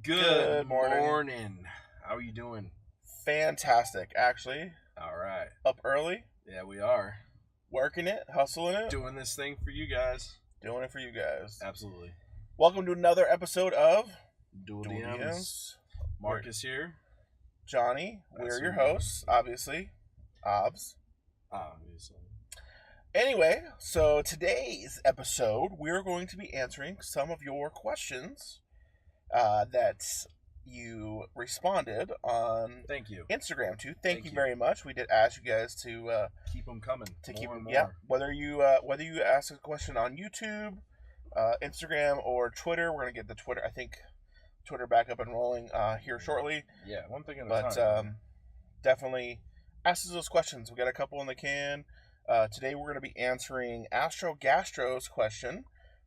Good morning. How are you doing? Fantastic, actually. All right. Up early. Yeah, we are. Working it, hustling it. Doing this thing for you guys. Doing it for you guys. Absolutely. Welcome to another episode of Dual DMs. Marcus here. Johnny, we're your hosts, obviously. Obviously. Anyway, so today's episode, we're going to be answering some of your questions that you responded on Thank you. Instagram to. Thank you very much. We did ask you guys to keep them coming. Yeah. Whether you ask a question on YouTube, Instagram, or Twitter, we're gonna get the Twitter. I think Twitter back up and rolling here shortly. Yeah, one thing at a time. Definitely ask us those questions. We got a couple in the can. Today we're going to be answering Astro Gastro's question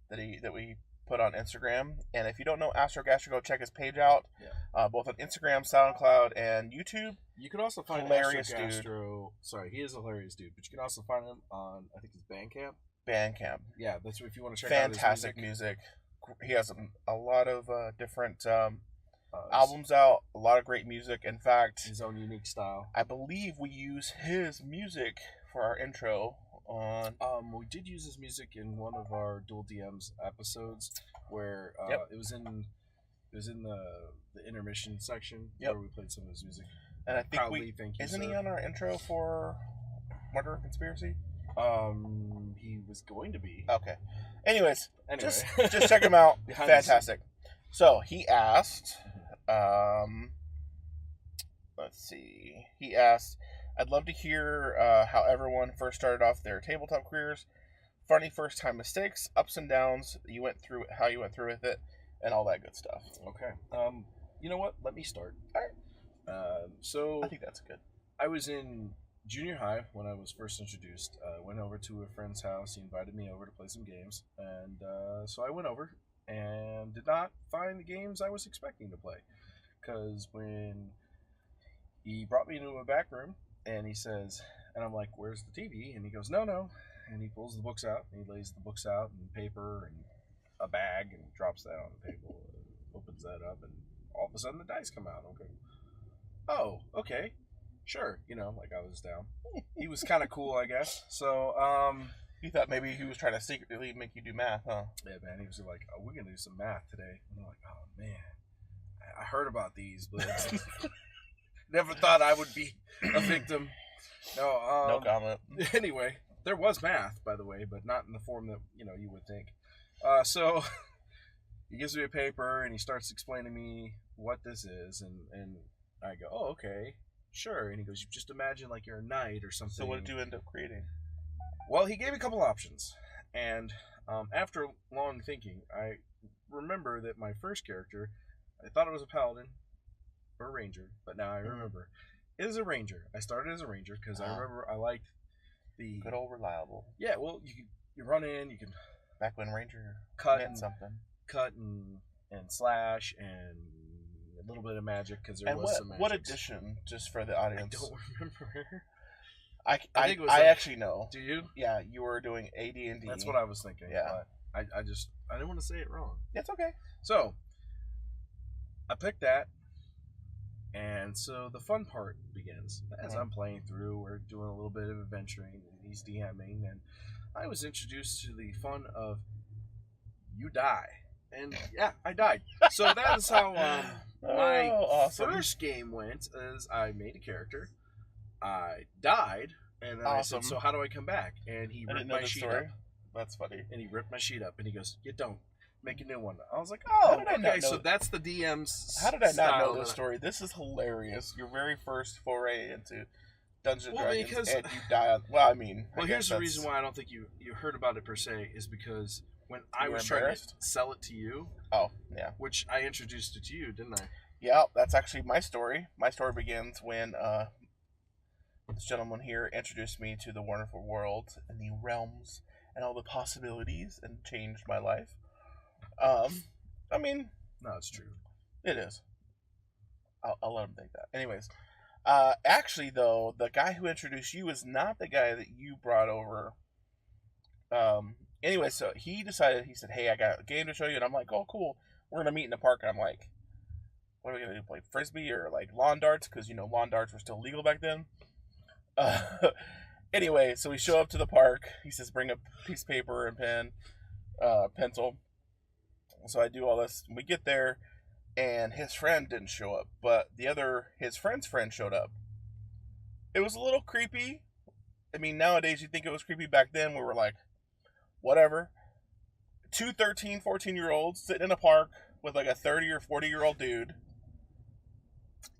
that we put on Instagram. And if you don't know Astro Gastro, go check his page out. Yeah. Both on Instagram, SoundCloud, and YouTube. You can also find hilarious Astro Gastro. Sorry, he is a hilarious dude. But you can also find him on, I think it's Bandcamp. Bandcamp. Yeah, that's if you want to check Fantastic out his music. He has a lot of different albums out. A lot of great music. In fact, his own unique style. I believe we use his music for our intro on. We did use his music in one of our Dual DMs episodes where it was in the intermission section where we played some of his music. And I think isn't he on our intro for Murder and Conspiracy? He was going to be. Okay. Anyways, just check him out. Fantastic. So he asked, let's see. He asked, I'd love to hear how everyone first started off their tabletop careers, funny first time mistakes, ups and downs how you went through with it, and all that good stuff. Okay. You know what? Let me start. All right. So I think that's good. I was in junior high when I was first introduced. I went over to a friend's house. He invited me over to play some games, and so I went over and did not find the games I was expecting to play, because when he brought me into a back room and he says, and I'm like, where's the TV? And he goes, no, and he pulls the books out and he lays the books out and paper and a bag and drops that on the table and opens that up, and all of a sudden the dice come out. Okay. Oh, okay. Sure, like I was down. He was kind of cool, I guess. So, you thought maybe he was trying to secretly make you do math, huh? Yeah, man. He was like, "Oh, we're gonna do some math today." And I'm like, "Oh man, I heard about these, but never thought I would be a victim." No comment. Anyway, there was math, by the way, but not in the form that you would think. So he gives me a paper and he starts explaining to me what this is, and I go, "Oh, okay." Sure. And he goes, you just imagine like you're a knight or something. So what did you end up creating? Well, he gave me a couple options. And after long thinking, I remember that my first character, I thought it was a paladin or a ranger, but now I remember it is a ranger. I started as a ranger because I remember I liked the good old reliable. Yeah, well, you run in, you can back when ranger cut and something, cut and slash and a little bit of magic, because there was some magic. What edition, just for the audience? I don't remember. I think it was I actually know. Do you? Yeah, you were doing AD&D. That's what I was thinking. Yeah. But I didn't want to say it wrong. That's okay. So I picked that, and so the fun part begins. As I'm playing through, we're doing a little bit of adventuring, and he's DMing, and I was introduced to the fun of you die. And yeah, I died. So that is how my first game went. As I made a character, I died, and then I said, "So how do I come back?" And he ripped my sheet up. That's funny. And he ripped my sheet up, and he goes, "You don't make a new one." I was like, "Oh, okay." So that's the DM's. How did I not know this story? This is hilarious. Your very first foray into Dungeons and Dragons, because, and you die. Well, I mean, here's the reason why I don't think you heard about it per se is because when I was trying to sell it to you, which I introduced it to you, didn't I? Yeah, that's actually my story. My story begins when this gentleman here introduced me to the wonderful world and the realms and all the possibilities, and changed my life. I mean, no, it's true. It is. I'll let him think that. Anyways, actually though, the guy who introduced you is not the guy that you brought over. Anyway, so he said, hey, I got a game to show you. And I'm like, oh, cool. We're going to meet in the park. And I'm like, what are we gonna do? Play frisbee or like lawn darts? Because lawn darts were still legal back then. Anyway, so we show up to the park. He says, "Bring a piece of paper and pen, pencil." So I do all this. We get there, and his friend didn't show up, but his friend's friend showed up. It was a little creepy. I mean, nowadays you think it was creepy. Back then we were like, whatever. 2 13, 14-year-olds sitting in a park with like a 30 or 40-year-old dude.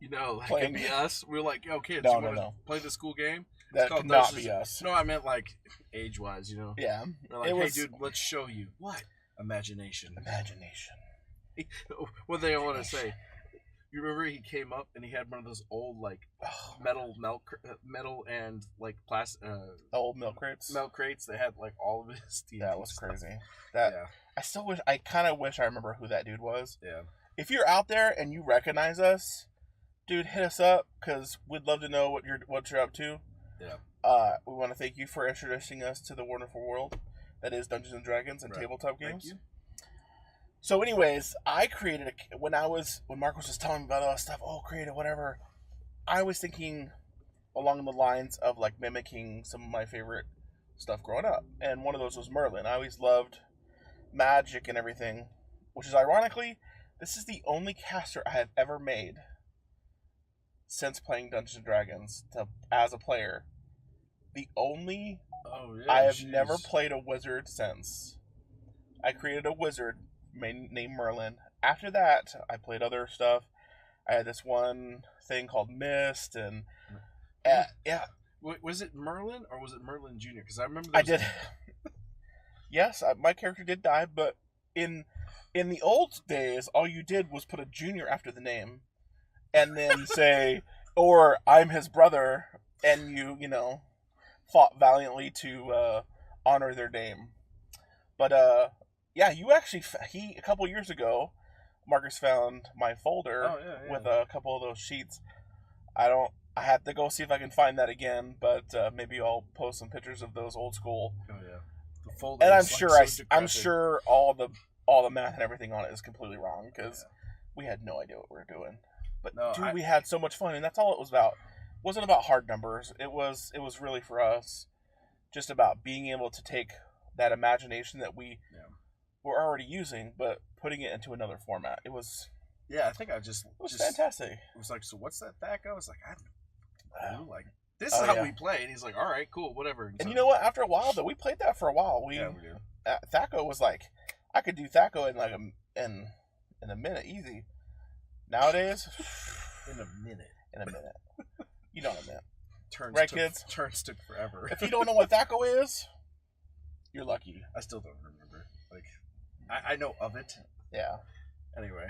Like playing. it'd be us. We were like, "Yo, kids, No, you want to no. play the school game?" That could not be us. No, I meant like age-wise, Yeah. They're like, "Hey, dude, let's show you." What? Imagination. What they want to say. You remember he came up and he had one of those old like metal and like plastic old milk crates. Milk crates that had like all of his teeth. That was crazy. I kind of wish I remember who that dude was. Yeah. If you're out there and you recognize us, dude, hit us up because we'd love to know what you're up to. Yeah. We want to thank you for introducing us to the wonderful world that is Dungeons and Dragons and tabletop games. Thank you. So, anyways, I created when Marcos was telling me about all that stuff. Created whatever. I was thinking along the lines of like mimicking some of my favorite stuff growing up, and one of those was Merlin. I always loved magic and everything, which is ironically, this is the only caster I have ever made since playing Dungeons and Dragons as a player. The only I have never played a wizard since. I created a wizard named Merlin. After that, I played other stuff. I had this one thing called Mist, and yeah. Was it Merlin or was it Merlin Jr.? Because I remember I did. Yes, my character did die, but in the old days, all you did was put a junior after the name, and then say, or I'm his brother, and you fought valiantly to honor their name. But yeah, you actually a couple years ago, Marcus found my folder with a couple of those sheets. I had to go see if I can find that again, but maybe I'll post some pictures of those old school. Oh yeah, the folder. And I'm sure all the math and everything on it is completely wrong because we had no idea what we were doing. But we had so much fun, and that's all it was about. It wasn't about hard numbers. It was really for us, just about being able to take that imagination that we were already using, but putting it into another format. It was. Yeah, I think it was fantastic. It was like, so what's that Thaco? I was like, I don't know, like this is how we play. And he's like, all right, cool, whatever. And you know what? After a while, though, we played that for a while. We did. Thaco was like, I could do Thaco in like in a minute, easy. Nowadays, in a minute. You know what I meant. Kids? Turns took forever. If you don't know what Thaco is, you're lucky. I still don't remember. Like, I know of it. Yeah. Anyway,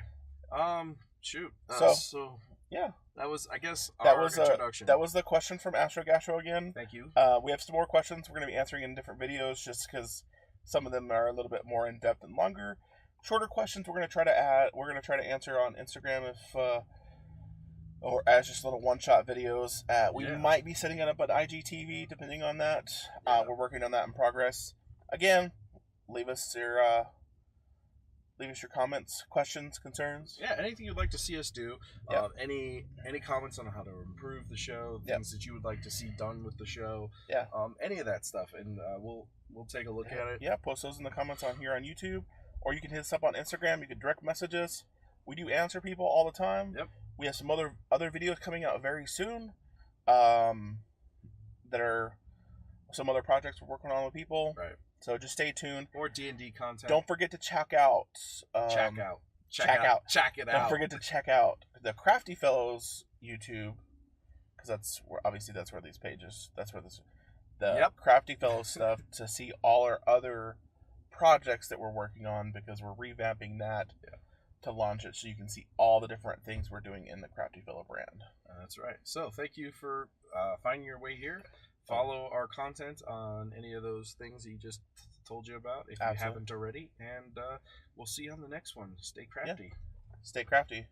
shoot. So yeah, that was, I guess, our introduction. That was the question from Astro Gastro again. Thank you. We have some more questions we're going to be answering in different videos, just because some of them are a little bit more in depth and longer. Shorter questions we're going to try to add. We're going to try to answer on Instagram or as just little one-shot videos. We might be setting it up at IGTV, depending on that. We're working on that in progress. Again, leave us your comments, questions, concerns. Yeah, anything you'd like to see us do. Any comments on how to improve the show, things that you would like to see done with the show. Yeah. Any of that stuff, and we'll take a look at it. Yeah, post those in the comments on here on YouTube, or you can hit us up on Instagram. You can direct message us. We do answer people all the time. Yep. We have some other videos coming out very soon. That are some other projects we're working on with people. Right. So just stay tuned. Or D&D content. Don't forget to check out. Check it out. Don't forget to check out the Crafty Fellows YouTube, because that's where these pages. That's where the Crafty Fellows stuff to see all our other projects that we're working on, because we're revamping that to launch it, so you can see all the different things we're doing in the Crafty Fellow brand. That's right. So thank you for finding your way here. Follow our content on any of those things he just told you about, if you haven't already. And we'll see you on the next one. Stay crafty. Stay crafty.